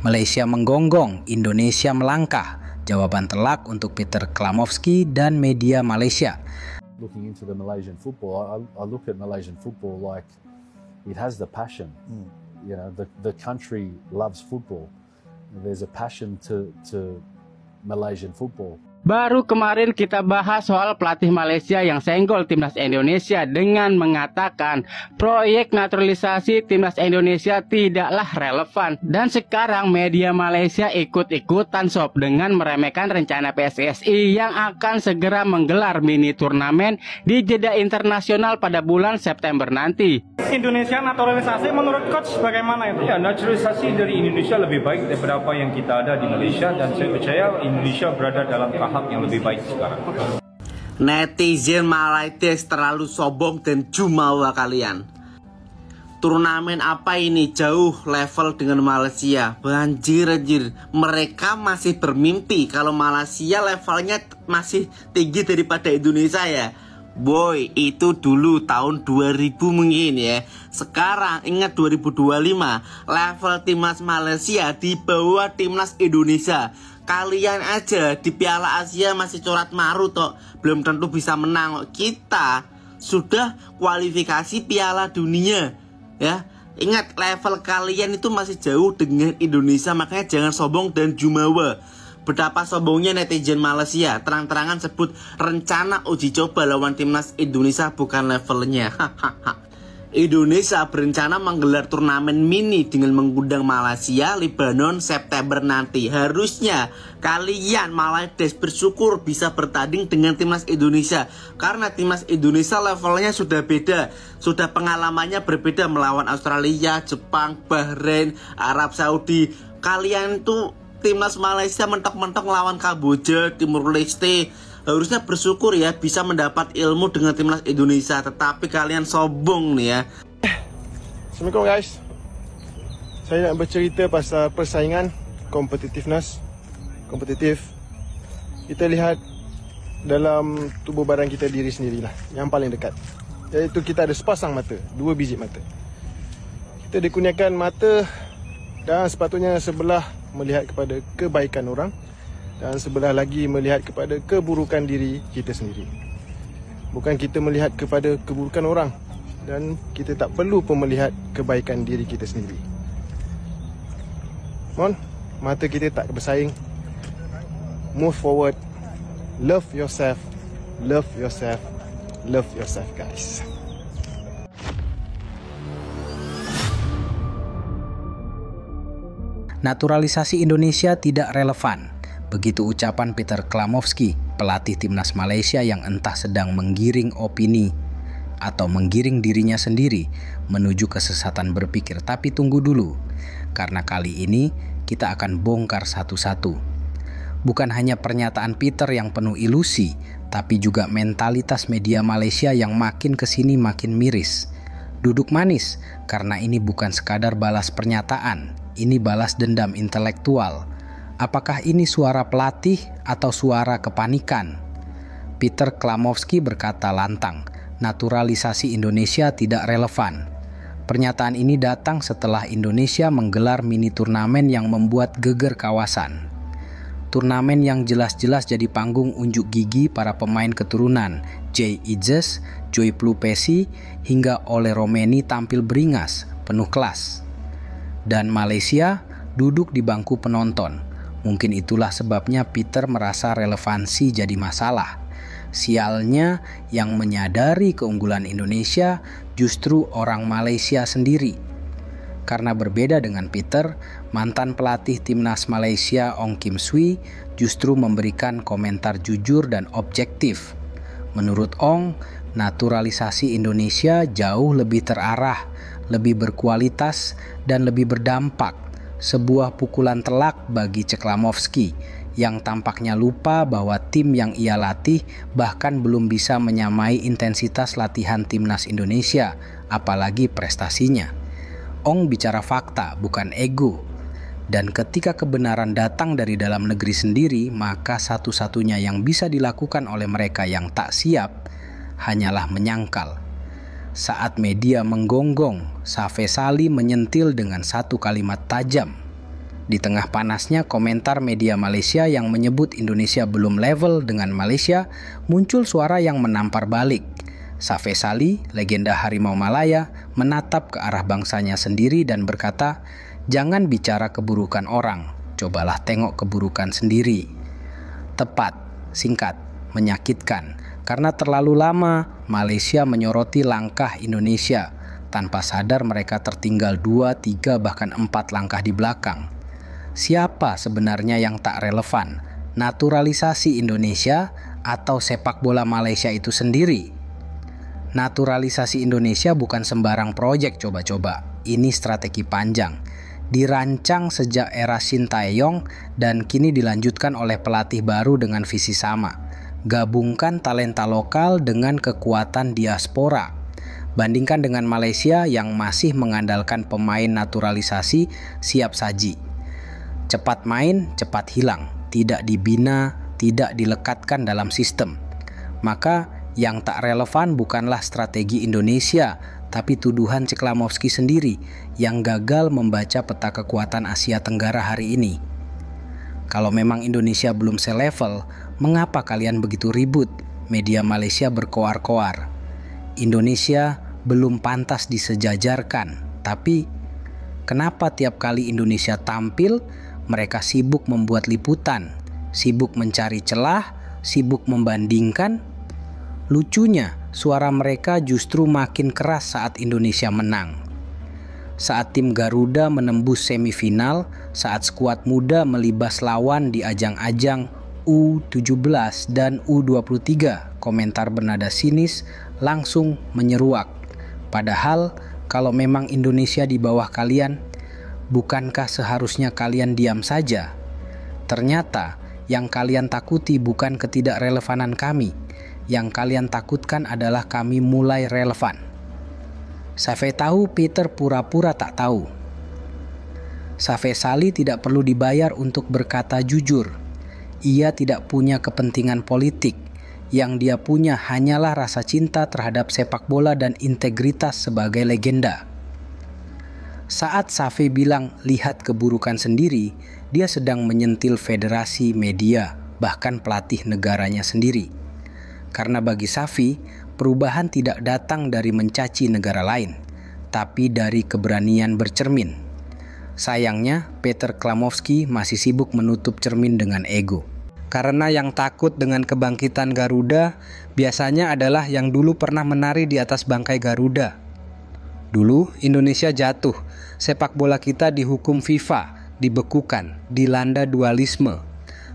Malaysia menggonggong, Indonesia melangkah. Jawaban telak untuk Peter Klamovski dan media Malaysia. Looking into the Malaysian football, I look at Malaysian football like it has the passion. You know, the country loves football. There's a passion to Malaysian football. Baru kemarin kita bahas soal pelatih Malaysia yang senggol timnas Indonesia dengan mengatakan proyek naturalisasi timnas Indonesia tidaklah relevan. Dan sekarang media Malaysia ikut-ikutan sob dengan meremehkan rencana PSSI yang akan segera menggelar mini turnamen di jeda internasional pada bulan September nanti. Indonesia naturalisasi menurut coach bagaimana itu? Ya, naturalisasi dari Indonesia lebih baik daripada apa yang kita ada di Malaysia, dan saya percaya Indonesia berada dalam tahap yang lebih baik sekarang. Netizen Malaysia terlalu sombong dan jumawa kalian. Turnamen apa ini jauh level dengan Malaysia. Banjir. Mereka masih bermimpi kalau Malaysia levelnya masih tinggi daripada Indonesia ya. Boy, itu dulu tahun 2000 mungkin ya. Sekarang ingat 2025, level timnas Malaysia di bawah timnas Indonesia. Kalian aja di Piala Asia masih corat maru toh, belum tentu bisa menang. Kita sudah kualifikasi Piala Dunia ya. Ingat, level kalian itu masih jauh dengan Indonesia, makanya jangan sombong dan jumawa. Betapa sombongnya netizen Malaysia, terang-terangan sebut rencana uji coba lawan timnas Indonesia bukan levelnya. Indonesia berencana menggelar turnamen mini dengan mengundang Malaysia, Lebanon September nanti. Harusnya kalian Malaysia bersyukur bisa bertanding dengan timnas Indonesia, karena timnas Indonesia levelnya sudah beda, sudah pengalamannya berbeda melawan Australia, Jepang, Bahrain, Arab Saudi. Kalian tuh timnas Malaysia mentok-mentok lawan Kamboja, Timur Leste. Harusnya bersyukur ya bisa mendapat ilmu dengan timnas Indonesia. Tetapi kalian sombong nih ya. Assalamualaikum guys. Saya nak bercerita pasal persaingan, kompetitif. Kita lihat dalam tubuh badan kita diri sendirilah yang paling dekat, iaitu kita ada sepasang mata, 2 biji mata. Kita dikurniakan mata dan sepatutnya sebelah melihat kepada kebaikan orang dan sebelah lagi melihat kepada keburukan diri kita sendiri. Bukan kita melihat kepada keburukan orang, dan kita tak perlu pun melihat kebaikan diri kita sendiri. Mohon, mata kita tak bersaing. Move forward. Love yourself. Love yourself. Love yourself guys. Naturalisasi Indonesia tidak relevan. Begitu ucapan Peter Klamovski, pelatih timnas Malaysia yang entah sedang menggiring opini atau menggiring dirinya sendiri menuju kesesatan berpikir. Tapi tunggu dulu, karena kali ini kita akan bongkar satu-satu. Bukan hanya pernyataan Peter yang penuh ilusi, tapi juga mentalitas media Malaysia yang makin kesini makin miris. Duduk manis, karena ini bukan sekadar balas pernyataan, ini balas dendam intelektual. Apakah ini suara pelatih atau suara kepanikan? Peter Klamovski berkata lantang, naturalisasi Indonesia tidak relevan. Pernyataan ini datang setelah Indonesia menggelar mini turnamen yang membuat geger kawasan. Turnamen yang jelas-jelas jadi panggung unjuk gigi para pemain keturunan Jay Idzes, Joy Plupesi, hingga Ole Romeni tampil beringas, penuh kelas. Dan Malaysia duduk di bangku penonton. Mungkin itulah sebabnya Peter merasa relevansi jadi masalah. Sialnya yang menyadari keunggulan Indonesia justru orang Malaysia sendiri. Karena berbeda dengan Peter, mantan pelatih timnas Malaysia Ong Kim Swee justru memberikan komentar jujur dan objektif. Menurut Ong, naturalisasi Indonesia jauh lebih terarah, lebih berkualitas, dan lebih berdampak. Sebuah pukulan telak bagi Klamovski yang tampaknya lupa bahwa tim yang ia latih bahkan belum bisa menyamai intensitas latihan timnas Indonesia, apalagi prestasinya. Ong bicara fakta, bukan ego. Dan ketika kebenaran datang dari dalam negeri sendiri, maka satu-satunya yang bisa dilakukan oleh mereka yang tak siap hanyalah menyangkal. Saat media menggonggong, Safesali menyentil dengan satu kalimat tajam. Di tengah panasnya komentar media Malaysia yang menyebut Indonesia belum level dengan Malaysia, muncul suara yang menampar balik. Safee Sali, legenda Harimau Malaya, menatap ke arah bangsanya sendiri dan berkata, "Jangan bicara keburukan orang, cobalah tengok keburukan sendiri." Tepat, singkat, menyakitkan, karena terlalu lama Malaysia menyoroti langkah Indonesia, tanpa sadar mereka tertinggal 2, 3, bahkan 4 langkah di belakang. Siapa sebenarnya yang tak relevan? Naturalisasi Indonesia atau sepak bola Malaysia itu sendiri? Naturalisasi Indonesia bukan sembarang proyek coba-coba. Ini strategi panjang. Dirancang sejak era Sintayong dan kini dilanjutkan oleh pelatih baru dengan visi sama. Gabungkan talenta lokal dengan kekuatan diaspora. Bandingkan dengan Malaysia yang masih mengandalkan pemain naturalisasi siap saji. Cepat main, cepat hilang, tidak dibina, tidak dilekatkan dalam sistem. Maka yang tak relevan bukanlah strategi Indonesia, tapi tuduhan Ceklamovski sendiri yang gagal membaca peta kekuatan Asia Tenggara hari ini. Kalau memang Indonesia belum selevel, mengapa kalian begitu ribut? Media Malaysia berkoar-koar. Indonesia belum pantas disejajarkan, tapi kenapa tiap kali Indonesia tampil, mereka sibuk membuat liputan, sibuk mencari celah, sibuk membandingkan? Lucunya, suara mereka justru makin keras saat Indonesia menang. Saat tim Garuda menembus semifinal, saat skuad muda melibas lawan di ajang-ajang U17 dan U23, komentar bernada sinis langsung menyeruak. Padahal, kalau memang Indonesia di bawah kalian, bukankah seharusnya kalian diam saja? Ternyata yang kalian takuti bukan ketidakrelevanan kami. Yang kalian takutkan adalah kami mulai relevan. Safee tahu Peter pura-pura tak tahu. Safee Sali tidak perlu dibayar untuk berkata jujur. Ia tidak punya kepentingan politik. Yang dia punya hanyalah rasa cinta terhadap sepak bola dan integritas sebagai legenda. Saat Safee bilang lihat keburukan sendiri, dia sedang menyentil federasi, media, bahkan pelatih negaranya sendiri. Karena bagi Safee, perubahan tidak datang dari mencaci negara lain, tapi dari keberanian bercermin. Sayangnya, Peter Klamovski masih sibuk menutup cermin dengan ego. Karena yang takut dengan kebangkitan Garuda biasanya adalah yang dulu pernah menari di atas bangkai Garuda. Dulu Indonesia jatuh, sepak bola kita dihukum FIFA, dibekukan, dilanda dualisme.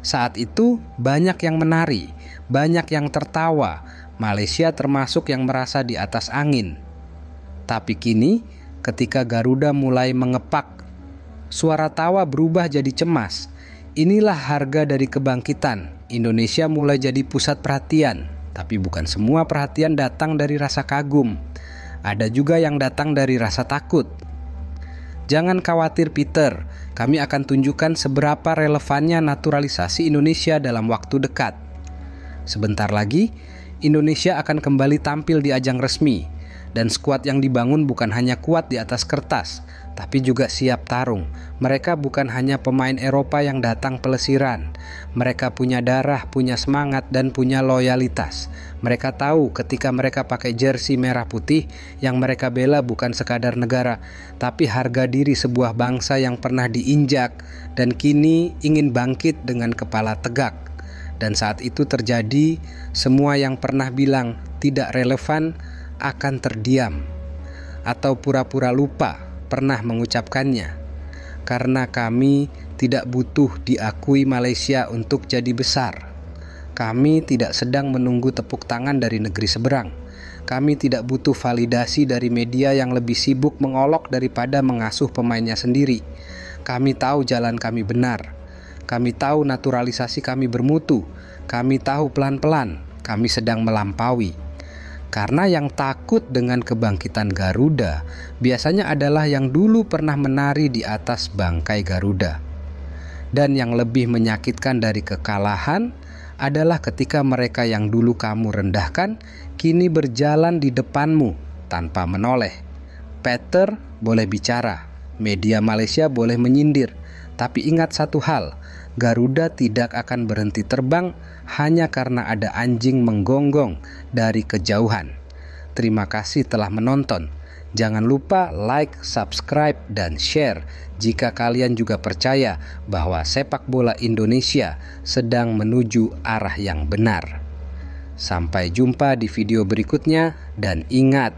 Saat itu banyak yang menari, banyak yang tertawa, Malaysia termasuk yang merasa di atas angin. Tapi kini ketika Garuda mulai mengepak, suara tawa berubah jadi cemas. Inilah harga dari kebangkitan. Indonesia mulai jadi pusat perhatian, tapi bukan semua perhatian datang dari rasa kagum. Ada juga yang datang dari rasa takut. Jangan khawatir Peter, kami akan tunjukkan seberapa relevannya naturalisasi Indonesia dalam waktu dekat. Sebentar lagi, Indonesia akan kembali tampil di ajang resmi, dan skuad yang dibangun bukan hanya kuat di atas kertas, tapi juga siap tarung. Mereka bukan hanya pemain Eropa yang datang pelesiran. Mereka punya darah, punya semangat, dan punya loyalitas. Mereka tahu ketika mereka pakai jersey merah putih, yang mereka bela bukan sekadar negara, tapi harga diri sebuah bangsa yang pernah diinjak dan kini ingin bangkit dengan kepala tegak. Dan saat itu terjadi, semua yang pernah bilang tidak relevan akan terdiam atau pura-pura lupa pernah mengucapkannya, karena kami tidak butuh diakui Malaysia untuk jadi besar. Kami tidak sedang menunggu tepuk tangan dari negeri seberang. Kami tidak butuh validasi dari media yang lebih sibuk mengolok daripada mengasuh pemainnya sendiri. Kami tahu jalan kami benar. Kami tahu naturalisasi kami bermutu. Kami tahu pelan-pelan kami sedang melampaui. Karena yang takut dengan kebangkitan Garuda biasanya adalah yang dulu pernah menari di atas bangkai Garuda. Dan yang lebih menyakitkan dari kekalahan adalah ketika mereka yang dulu kamu rendahkan kini berjalan di depanmu tanpa menoleh. Peter boleh bicara, media Malaysia boleh menyindir, Tapi ingat satu hal, Garuda tidak akan berhenti terbang hanya karena ada anjing menggonggong dari kejauhan. Terima kasih telah menonton. Jangan lupa like, subscribe, dan share jika kalian juga percaya bahwa sepak bola Indonesia sedang menuju arah yang benar. Sampai jumpa di video berikutnya, dan ingat,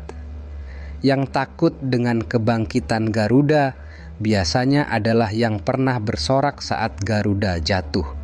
yang takut dengan kebangkitan Garuda biasanya adalah yang pernah bersorak saat Garuda jatuh.